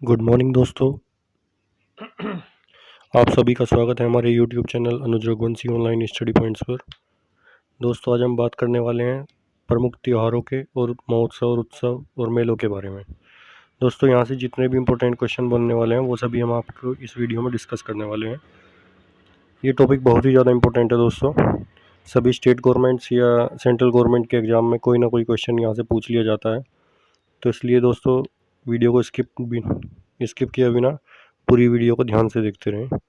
Good morning दोस्तों। आप सभी का स्वागत है हमारे यूट्यूब चैनल अनुज रघुवंशी ऑनलाइन स्टडी पॉइंट्स पर। दोस्तों आज हम बात करने वाले हैं प्रमुख त्योहारों के और महोत्सव और उत्सव और मेलों के बारे में। दोस्तों यहाँ से जितने भी इम्पोर्टेंट क्वेश्चन बनने वाले हैं वो सभी हम आपको इस वीडियो में डिस्कस करने वाले हैं। ये टॉपिक बहुत ही ज़्यादा इम्पोर्टेंट है दोस्तों। सभी स्टेट गवर्नमेंट्स या सेंट्रल गवर्नमेंट के एग्ज़ाम में कोई ना कोई क्वेश्चन यहाँ से पूछ लिया जाता है, तो इसलिए दोस्तों वीडियो को स्किप किए बिना पूरी वीडियो को ध्यान से देखते रहें।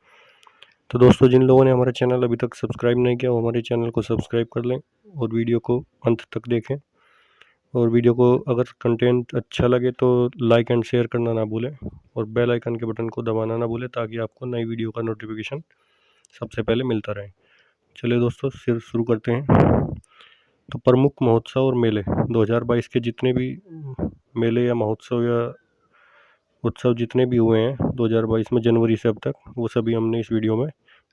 तो दोस्तों जिन लोगों ने हमारा चैनल अभी तक सब्सक्राइब नहीं किया वो हमारे चैनल को सब्सक्राइब कर लें और वीडियो को अंत तक देखें। और वीडियो को अगर कंटेंट अच्छा लगे तो लाइक एंड शेयर करना ना भूलें और बेल आइकन के बटन को दबाना ना भूलें ताकि आपको नई वीडियो का नोटिफिकेशन सबसे पहले मिलता रहे। चलिए दोस्तों शुरू करते हैं। तो प्रमुख महोत्सव और मेले 2022 के जितने भी मेले या महोत्सव या उत्सव जितने भी हुए हैं 2022 में जनवरी से अब तक, वो सभी हमने इस वीडियो में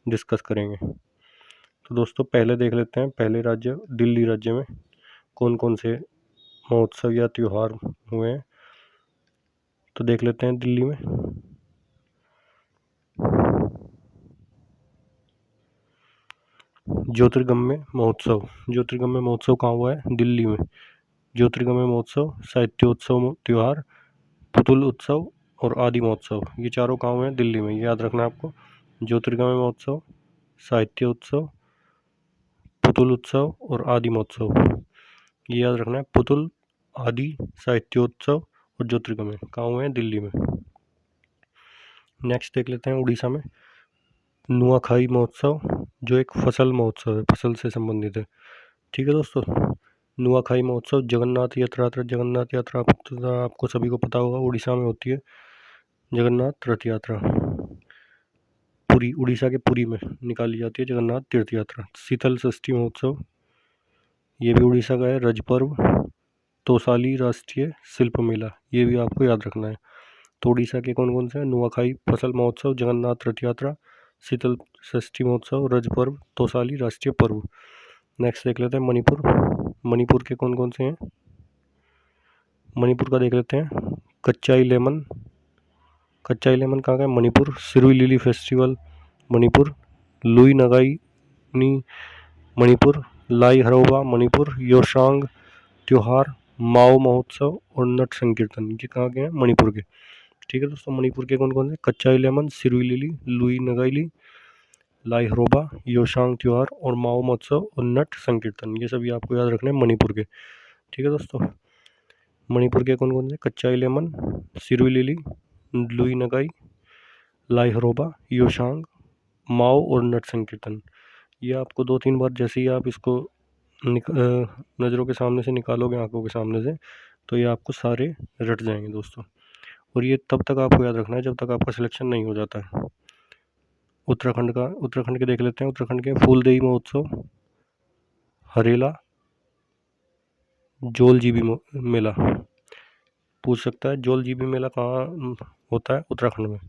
डिस्कस करेंगे। तो दोस्तों पहले देख लेते हैं पहले राज्य दिल्ली राज्य में कौन कौन से महोत्सव या त्यौहार हुए हैं। तो देख लेते हैं दिल्ली में ज्योतिर्गम्य महोत्सव। ज्योतिर्गम्य महोत्सव कहाँ हुआ है? दिल्ली में। ज्योतिर्गम्य महोत्सव, साहित्योत्सव त्यौहार, पुतुल उत्सव और आदि महोत्सव, ये चारों कहाँ हुए हैं? दिल्ली में। ये याद रखना है आपको। ज्योतिर्गमय महोत्सव, साहित्य उत्सव, पुतुल उत्सव और आदि महोत्सव, ये याद रखना है। पुतुल, आदि, साहित्योत्सव और ज्योतिर्गमय कहाँ हुए हैं? दिल्ली में। नेक्स्ट देख लेते हैं उड़ीसा में नुआखाई महोत्सव, जो एक फसल महोत्सव है, फसल से संबंधित है। ठीक है दोस्तों। नुआखाई महोत्सव जगन्नाथ यात्रा आपको सभी को पता होगा उड़ीसा में होती है। जगन्नाथ रथ यात्रा पुरी, उड़ीसा के पुरी में निकाली जाती है जगन्नाथ तीर्थ यात्रा। शीतल षष्ठी महोत्सव, ये भी उड़ीसा का है। रज पर्व, तोसाली राष्ट्रीय शिल्प मेला, ये भी आपको याद रखना है। तो उड़ीसा के कौन कौन से हैं? नुआखाई फसल महोत्सव, जगन्नाथ रथ यात्रा, शीतल षष्ठी महोत्सव, रज पर्व, तोसाली राष्ट्रीय पर्व। नेक्स्ट देख लेते हैं मणिपुर। मणिपुर के कौन कौन से हैं? मणिपुर का देख लेते हैं कच्चाई लेमन। कच्चाई लेमन कहाँ का है? Manipur. Shirui lily festival Manipur. Louis नगाई नी मणिपुर। लाई हरोबा मणिपुर। योशांग त्योहार, माओ महोत्सव और नट संकीर्तन, ये कहाँ के हैं? मणिपुर के। ठीक है दोस्तों। मणिपुर के कौन कौन से? कच्चाई लेमन, सिरुई लिली, लुई नगाईली, लाई हरोबा, योशांग त्योहार और माओ महोत्सव और नट संकीर्तन, ये सभी आपको याद रखने हैं मणिपुर के। ठीक है दोस्तों। मणिपुर के कौन कौन से? कच्चाई लेमन, सिरुई लिली, लुई नगाई, लाई हरोबा, योशांग, माओ और नट संकीर्तन। ये आपको 2-3 बार जैसे ही आप इसको नज़रों के सामने से निकालोगे, आंखों के सामने से, तो ये आपको सारे रट जाएंगे दोस्तों। और ये तब तक आपको याद रखना है जब तक आपका सिलेक्शन नहीं हो जाता है। उत्तराखंड के देख लेते हैं। उत्तराखंड के फूलदेई महोत्सव, हरेला, जोल जीबी मेला। पूछ सकता है जोल जीबी मेला कहाँ होता है? उत्तराखंड में।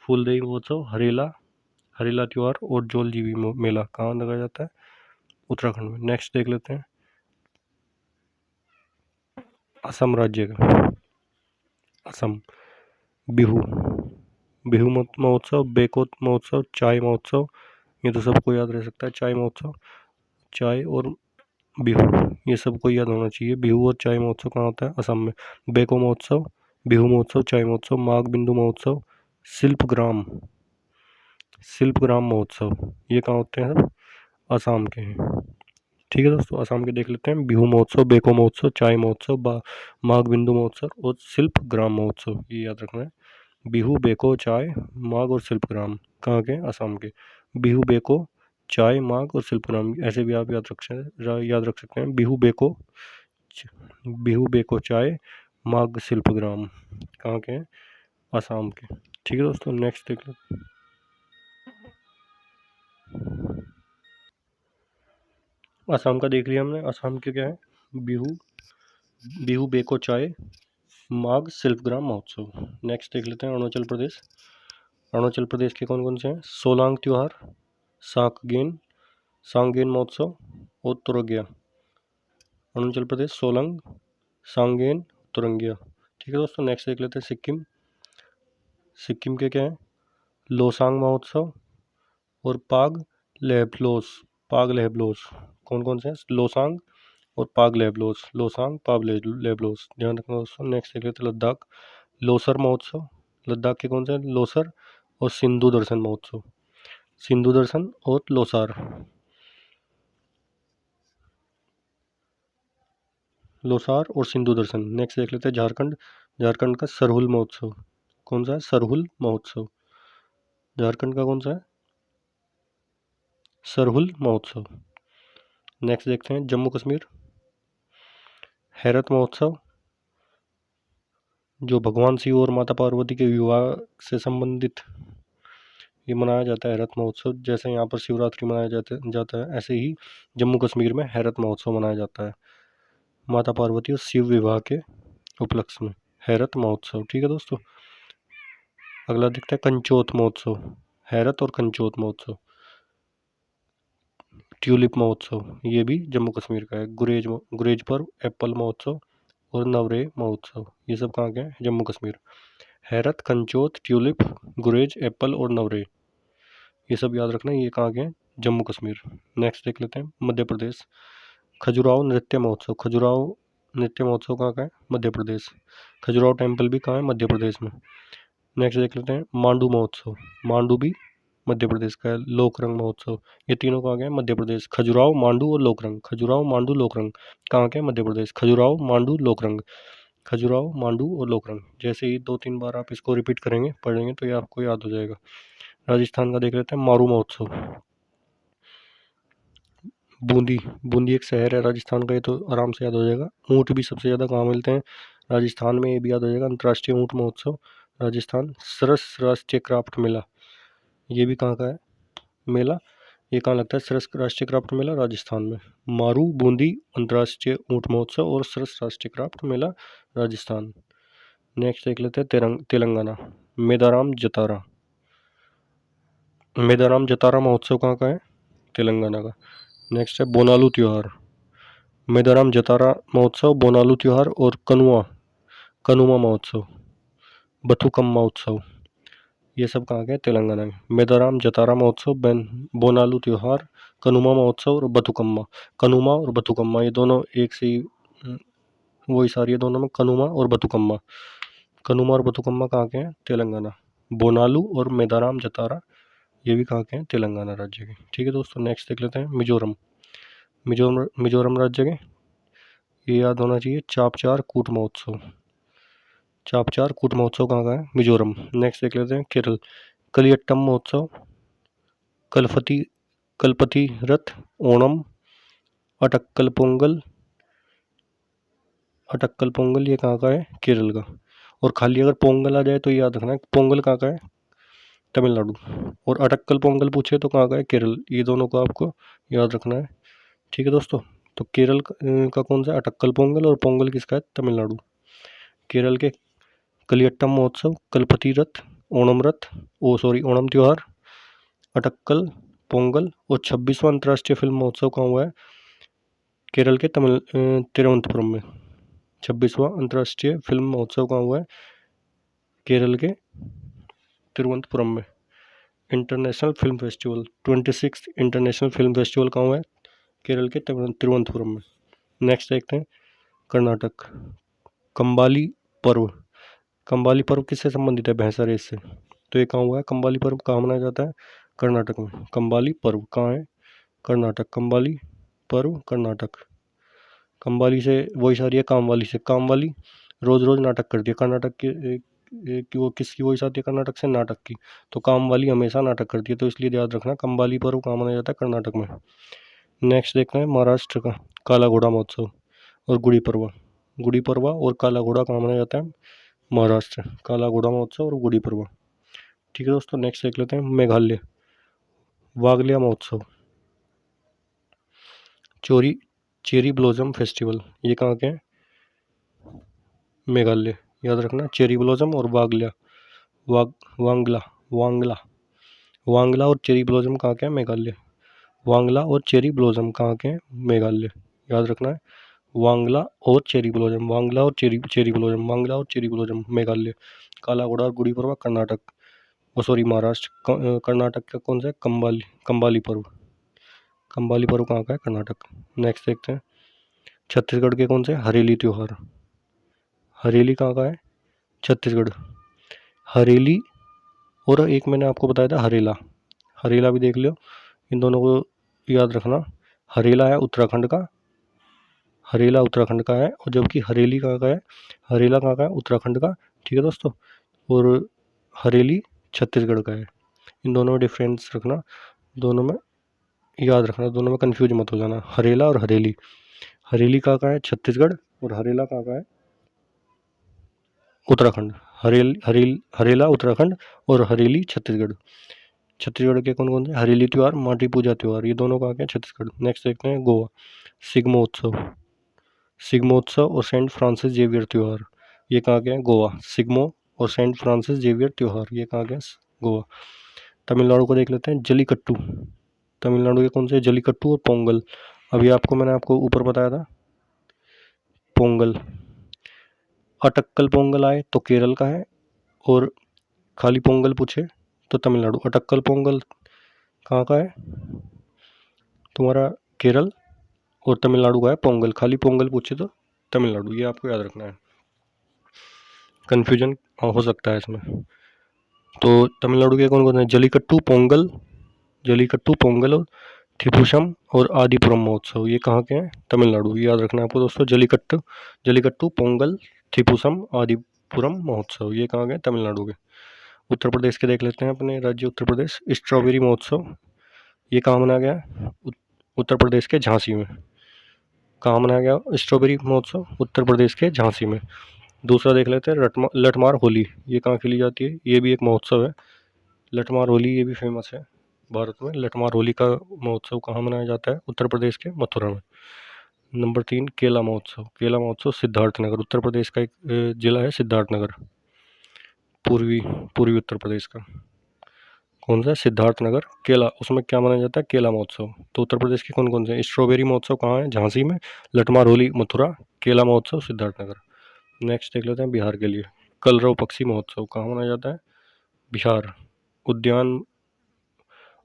फूलदेई महोत्सव, हरेला त्यौहार और जोल जीबी मेला कहाँ लगाया जाता है? उत्तराखंड में। नेक्स्ट देख लेते हैं असम राज्य का। असम बिहू, बिहू महोत्सव, बेकोत महोत्सव, चाय महोत्सव, ये तो सबको याद रह सकता है। चाय महोत्सव, चाय और बिहू, ये सबको याद होना चाहिए। बिहू और चाय महोत्सव कहाँ होता है? असम में। बेको महोत्सव, बिहू महोत्सव, चाय महोत्सव, माघ बिंदु महोत्सव, शिल्पग्राम महोत्सव, ये कहाँ होते हैं? सब असम के हैं। ठीक है दोस्तों। असम के देख लेते हैं बिहू महोत्सव, बेको महोत्सव, चाय महोत्सव, माघ बिंदु महोत्सव और शिल्पग्राम महोत्सव, ये याद रखना है। बिहू, बेको, चाय, माघ और शिल्पग्राम कहाँ के? असम के। बिहू, बेको, चाय, माघ और शिल्पग्राम, ऐसे भी आप याद रख सकते हैं। बिहू, बेको, चाय, माघ, शिल्पग्राम कहाँ के हैं? असम के। ठीक है दोस्तों। नेक्स्ट देख लो। असम का देख लिया हमने। असम के क्या है? बिहू, बेको, चाय, माघ, शिल्पग्राम महोत्सव। नेक्स्ट देख लेते हैं अरुणाचल प्रदेश। अरुणाचल प्रदेश के कौन कौन से हैं? सोलांग त्योहार, सांगेन महोत्सव और तुरगिया। अरुणाचल प्रदेश, सोलंग, सांगेन, तुरंगिया। ठीक है दोस्तों। नेक्स्ट देख लेते हैं सिक्किम। सिक्किम के क्या हैं, लोसांग महोत्सव और पाग लेहप्लोस। पाग लेहप्लोस कौन कौन से हैं, लोसांग और पाग लेहप्लोस, लोसांग पाग लेहप्लोस, ध्यान रखना दोस्तों। नेक्स्ट देख लेते हैं लद्दाख, लोसर महोत्सव। लद्दाख के कौन से हैं, लोसर और सिंधु दर्शन महोत्सव, सिंधु दर्शन और लोसार, लोसार और सिंधु दर्शन। नेक्स्ट देख लेते हैं झारखंड, झारखंड का सरहुल महोत्सव। कौन सा है, सरहुल महोत्सव, झारखंड का कौन सा है, सरहुल महोत्सव। नेक्स्ट देखते हैं जम्मू कश्मीर, हैरत महोत्सव, जो भगवान शिव और माता पार्वती के विवाह से संबंधित ये मनाया जाता है हैरत महोत्सव। जैसे यहाँ पर शिवरात्रि मनाया जाता है, ऐसे ही जम्मू कश्मीर में हैरत महोत्सव मनाया जाता है माता पार्वती और शिव विवाह के उपलक्ष्य में, हैरत महोत्सव। ठीक है दोस्तों। अगला देखते हैं कंचोत महोत्सव, हैरत और कंचोत महोत्सव। ट्यूलिप महोत्सव ये भी जम्मू कश्मीर का है। गुरेज पर्व, एप्पल महोत्सव और नवरे महोत्सव, ये सब कहाँ के हैं, जम्मू कश्मीर। हैरत, कंचोत, ट्यूलिप, गुरेज, एप्पल और नवरे, ये सब याद रखना, ये कहाँ के हैं, जम्मू कश्मीर। नेक्स्ट देख लेते हैं मध्य प्रदेश, खजुराहो नृत्य महोत्सव। खजुराहो नृत्य महोत्सव कहाँ का है, मध्य प्रदेश। खजुराहो टेम्पल भी कहाँ है, मध्य प्रदेश में। नेक्स्ट देख लेते हैं मांडू महोत्सव, मांडू भी मध्य प्रदेश का है। लोकरंग महोत्सव, ये तीनों कहाँ गए, मध्य प्रदेश। खजुराहो, मांडू और लोकरंग, खजुराहो, मांडू, लोकरंग कहाँ के, मध्य प्रदेश। खजुराहो, मांडू, लोकरंग, खजुराहो, मांडू और लोकरंग। जैसे ही 2-3 बार आप इसको रिपीट करेंगे, पढ़ेंगे, तो ये आपको याद हो जाएगा। राजस्थान का देख लेते हैं मारू महोत्सव, बूंदी। बूंदी एक शहर है राजस्थान का, ये तो आराम से याद हो जाएगा। ऊँट भी सबसे ज़्यादा कहाँ मिलते हैं, राजस्थान में, ये भी याद हो जाएगा। अंतर्राष्ट्रीय ऊँट महोत्सव राजस्थान। सरस राष्ट्रीय क्राफ्ट मेला, ये भी कहाँ का है मेला, ये कहाँ लगता है, सरस राष्ट्रीय क्राफ्ट मेला राजस्थान में। मारू, बूंदी, अंतर्राष्ट्रीय ऊँट महोत्सव और सरस राष्ट्रीय क्राफ्ट मेला राजस्थान। नेक्स्ट देख लेते हैं तेलंगाना, मेदाराम जतारा। मेदाराम जतारा महोत्सव कहाँ का है, तेलंगाना का। नेक्स्ट है बोनालू त्यौहार, मेदाराम जतारा महोत्सव, बोनालू त्यौहार और कनुमा महोत्सव, बथुकम्मा उत्सव, ये सब कहाँ के, तेलंगाना में। मेदाराम जतारा महोत्सव, बोनालू त्यौहार, कनुमा महोत्सव और बथुकम्मा। कनुमा और बथुकम्मा ये दोनों एक से ही वही सारी है दोनों में, कनुमा और बथुकम्मा। कनुमा और बथुकम्मा कहाँ के हैं, तेलंगाना। बोनालू और मेदाराम जतारा ये भी कहाँ के हैं, तेलंगाना राज्य के। ठीक है दोस्तों। नेक्स्ट देख लेते हैं मिजोरम, मिजोरम राज्य के, ये याद होना चाहिए, चापचार कूट महोत्सव। चापचार कूट महोत्सव कहाँ का है, मिजोरम। नेक्स्ट देख लेते हैं केरल, कलियट्टम महोत्सव, कलपति रथ, ओणम, अटक्कल पोंगल, ये कहाँ का है, केरल का। और खाली अगर पोंगल आ जाए तो याद रखना है, पोंगल कहाँ का है, तमिलनाडु। और अटक्कल पोंगल पूछे तो कहाँ का है, केरल। ये दोनों को आपको याद रखना है। ठीक है दोस्तों। तो केरल का कौन सा, अटक्कल पोंगल, और पोंगल किसका है, तमिलनाडु। केरल के कलियट्टम महोत्सव, कलपति रथ, ओणम त्यौहार, अटक्कल पोंगल और 26वां अंतर्राष्ट्रीय फिल्म महोत्सव कहाँ हुआ है, केरल के तिरुवनंतपुरम में। 26वां अंतर्राष्ट्रीय फिल्म महोत्सव कहाँ हुआ है, केरल के तिरुवनंतपुरम में। International film festival, 26 international film festival कहाँ हुआ है, केरल के तिरुवनंतपुरम में। नेक्स्ट देखते हैं कर्नाटक, कंबाली पर्व। कंबाली पर्व किससे संबंधित है, भैंसा रेस से। तो ये कहाँ हुआ है, कंबाली पर्व कहाँ मनाया जाता है, कर्नाटक में। कंबाली पर्व कहाँ है, कर्नाटक। कंबाली पर्व कर्नाटक। कंबाली से वही सारी है, कामवाली से। कामवाली रोज रोज नाटक करती है, कर्नाटक की वो किसकी वही साथी है, कर्नाटक से, नाटक की। तो कामवाली हमेशा नाटक करती है, तो इसलिए याद रखना कंबाली पर्व कहाँ मनाया जाता है, कर्नाटक में। नेक्स्ट देखना है महाराष्ट्र का काला घोड़ा महोत्सव और गुड़ी पड़वा और काला घोड़ा कहाँ मनाया जाता है, महाराष्ट्र। काला घोड़ा महोत्सव और गुड़ी पड़वा। ठीक है दोस्तों। नेक्स्ट देख लेते हैं मेघालय, वागलिया महोत्सव, चेरी ब्लॉसम फेस्टिवल, ये कहाँ के हैं, मेघालय। याद रखना चेरी ब्लॉसम और वांगला वांगला वांगला और चेरी ब्लॉसम कहाँ के हैं, मेघालय। वांगला और चेरी ब्लॉसम कहाँ के हैं, मेघालय। याद रखना है वांगला और चेरी ब्लॉसम, वांगला और चेरी ब्लॉसम, वांगला और चेरी ब्लॉसम मेघालय। काला घोड़ा और गुड़ी पड़वा कर्नाटक, सॉरी महाराष्ट्र। कर्नाटक का कौन सा है? कंबाली पर्व। कंबाली पर्व कहाँ का है? कर्नाटक। नेक्स्ट देखते हैं छत्तीसगढ़ के कौन से? हरेली त्योहार। हरेली कहाँ का है? छत्तीसगढ़। हरेली और एक मैंने आपको बताया था हरेला, हरेला भी देख लो, इन दोनों को याद रखना। हरेला है उत्तराखंड का, हरेला उत्तराखंड का है, और जबकि हरेली कहाँ का है? हरेला कहाँ का है? उत्तराखंड का। ठीक है दोस्तों, और हरेली छत्तीसगढ़ का है। इन दोनों में डिफरेंस रखना, दोनों में याद रखना, दोनों में कंफ्यूज मत हो जाना। हरेला और हरेली, हरेली कहाँ का है? छत्तीसगढ़, और हरेला कहाँ का है? उत्तराखंड। हरेला उत्तराखंड और हरेली छत्तीसगढ़। छत्तीसगढ़ के कौन कौन से? हरेली त्यौहार, माटी पूजा त्यौहार, ये दोनों कहाँ के हैं? छत्तीसगढ़। नेक्स्ट देखते हैं गोवा, सिग्मोत्सव। सिग्मोत्सव और सेंट फ्रांसिस जेवियर त्यौहार, ये कहाँ के हैं? गोवा। सिग्मो और सेंट फ्रांसिस जेवियर त्यौहार, ये कहाँ के हैं? गोवा। तमिलनाडु को देख लेते हैं, जलीकट्टू। तमिलनाडु के कौन से? जलीकट्टू और पोंगल। अभी मैंने आपको ऊपर बताया था पोंगल। अटक्कल पोंगल आए तो केरल का है, और खाली पोंगल पूछे तो तमिलनाडु। अटक्कल पोंगल कहाँ का है तुम्हारा? केरल, और तमिलनाडु का है पोंगल। खाली पोंगल पूछे तो तमिलनाडु, ये आपको याद रखना है, कन्फ्यूजन हो सकता है इसमें। तो तमिलनाडु के कौन कौन है? जलीकट्टू, पोंगल, जलीकट्टू, पोंगल और थिपुसम और आदिपुरम महोत्सव, ये कहाँ के हैं? तमिलनाडु। याद रखना है आपको दोस्तों, जलीकट्टू, पोंगल, थिपुसम, आदिपुरम महोत्सव, ये कहाँ के? तमिलनाडु के। उत्तर प्रदेश के देख लेते हैं, अपने राज्य उत्तर प्रदेश, स्ट्रॉबेरी महोत्सव, ये कहाँ मनाया गया? उत्तर प्रदेश के झांसी में। कहाँ मनाया गया स्ट्रॉबेरी महोत्सव? उत्तर प्रदेश के झांसी में। दूसरा देख लेते हैं लठमार होली, ये कहाँ खेली जाती है? ये भी एक महोत्सव है, लठमार होली, ये भी फेमस है भारत में। लठमार होली का महोत्सव कहाँ मनाया जाता है? उत्तर प्रदेश के मथुरा में। नंबर 3 केला महोत्सव, केला महोत्सव सिद्धार्थनगर, उत्तर प्रदेश का एक जिला है सिद्धार्थनगर, पूर्वी उत्तर प्रदेश का। कौन सा? सिद्धार्थनगर। केला, उसमें क्या मनाया जाता है? केला महोत्सव। तो उत्तर प्रदेश के कौन कौन से? स्ट्रॉबेरी महोत्सव कहाँ है? झांसी में। लठमार होली मथुरा, केला महोत्सव सिद्धार्थनगर। नेक्स्ट देख लेते हैं बिहार के लिए, कलरव पक्षी महोत्सव कहाँ मनाया जाता है? बिहार। उद्यान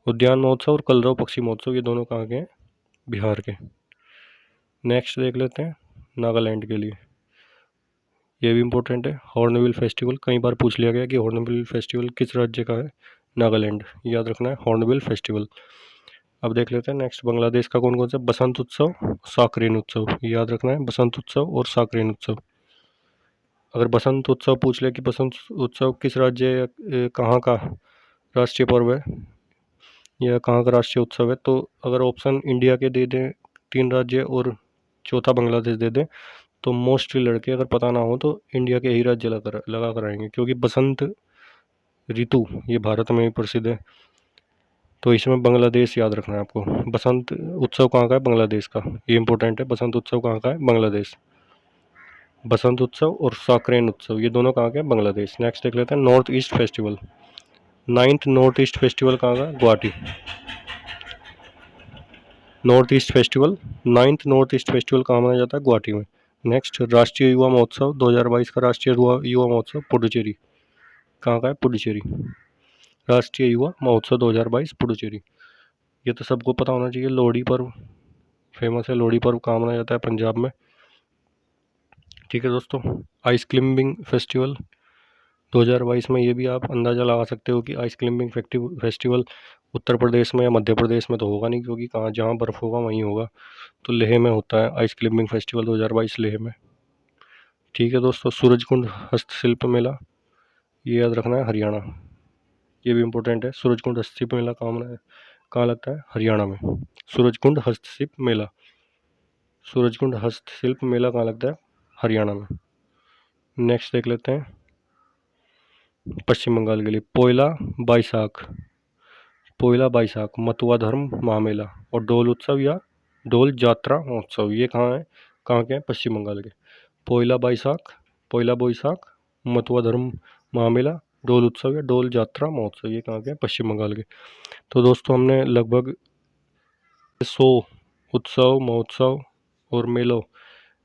उद्यान महोत्सव और कलरव पक्षी महोत्सव, ये दोनों कहाँ के हैं? बिहार के। नेक्स्ट देख लेते हैं नागालैंड के लिए, ये भी इम्पोर्टेंट है, हॉर्नबिल फेस्टिवल। कई बार पूछ लिया गया कि हॉर्नबिल फेस्टिवल किस राज्य का है? नागालैंड, याद रखना है हॉर्नबिल फेस्टिवल। अब देख लेते हैं नेक्स्ट बांग्लादेश का कौन कौन सा? बसंत उत्सव, साकरेन उत्सव, याद रखना है बसंत उत्सव और साकरेन उत्सव। अगर बसंत उत्सव पूछ ले कि बसंत उत्सव किस राज्य कहाँ का राष्ट्रीय पर्व है या कहाँ का राष्ट्रीय उत्सव है, तो अगर ऑप्शन इंडिया के दे दें 3 राज्य और चौथा बांग्लादेश दे दें, तो मोस्टली लड़के अगर पता ना हो तो इंडिया के ही राज्य लगा कर आएंगे, क्योंकि बसंत ऋतु ये भारत में ही प्रसिद्ध है। तो इसमें बांग्लादेश याद रखना है आपको। बसंत उत्सव कहाँ का है? बांग्लादेश का, ये इंपॉर्टेंट है। बसंत उत्सव कहाँ का है? बांग्लादेश। बसंत उत्सव और साकरेन उत्सव, ये दोनों कहाँ के हैं? बांग्लादेश। नेक्स्ट देख लेते हैं north east festival, 9th north east festival कहाँ का? Guwahati. North east festival, 9th north east festival कहाँ मनाया जाता है? गुवाहाटी में। नेक्स्ट राष्ट्रीय युवा महोत्सव 2022 का राष्ट्रीय युवा महोत्सव पुडुचेरी, कहाँ का है? पुडुचेरी। राष्ट्रीय युवा महोत्सव 2022 पुडुचेरी, ये तो सबको पता होना चाहिए। लोहड़ी पर्व फेमस है, लोहड़ी पर्व कहाँ मनाया जाता है? पंजाब में। ठीक है दोस्तों, आइस क्लाइंबिंग फेस्टिवल 2022 में, ये भी आप अंदाज़ा लगा सकते हो कि ice climbing festival Uttar Pradesh में या मध्य प्रदेश में तो होगा नहीं, क्योंकि कहाँ जहाँ बर्फ़ होगा वहीं होगा। तो लेह में होता है आइस क्लाइंबिंग फेस्टिवल 2022 लेह में। ठीक है दोस्तों, सूरजकुंड हस्तशिल्प मेला, ये याद रखना है हरियाणा, ये भी इम्पोर्टेंट है। सूरजकुंड हस्तशिल्प मेला कहाँ लगता है? हरियाणा में। सूरजकुंड हस्तशिल्प मेला, सूरजकुंड हस्तशिल्प मेला कहाँ लगता है? हरियाणा में। नेक्स्ट देख लेते हैं पश्चिम बंगाल के लिए, पोयला बैसाख मतुआ धर्म महामेला और डोल उत्सव या डोल जात्रा महोत्सव, ये कहाँ है? कहाँ के हैं? पश्चिम बंगाल के। पोयला बैसाख मतुआ धर्म महामेला, डोल उत्सव या डोल जात्रा महोत्सव, ये कहाँ के हैं? पश्चिम बंगाल के। तो दोस्तों हमने लगभग 100 उत्सव, महोत्सव और मेलों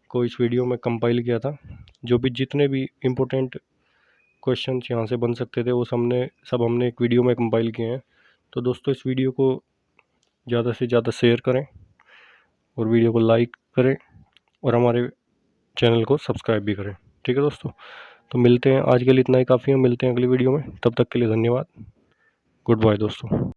को इस वीडियो में कंपाइल किया था। जो भी जितने भी इम्पोर्टेंट क्वेश्चन यहाँ से बन सकते थे वो सब हमने एक वीडियो में कंपाइल किए हैं। तो दोस्तों इस वीडियो को ज़्यादा से ज़्यादा शेयर करें और वीडियो को लाइक करें और हमारे चैनल को सब्सक्राइब भी करें। ठीक है दोस्तों, तो मिलते हैं, आज के लिए इतना ही काफ़ी है, मिलते हैं अगली वीडियो में। तब तक के लिए धन्यवाद। गुड बाय दोस्तों।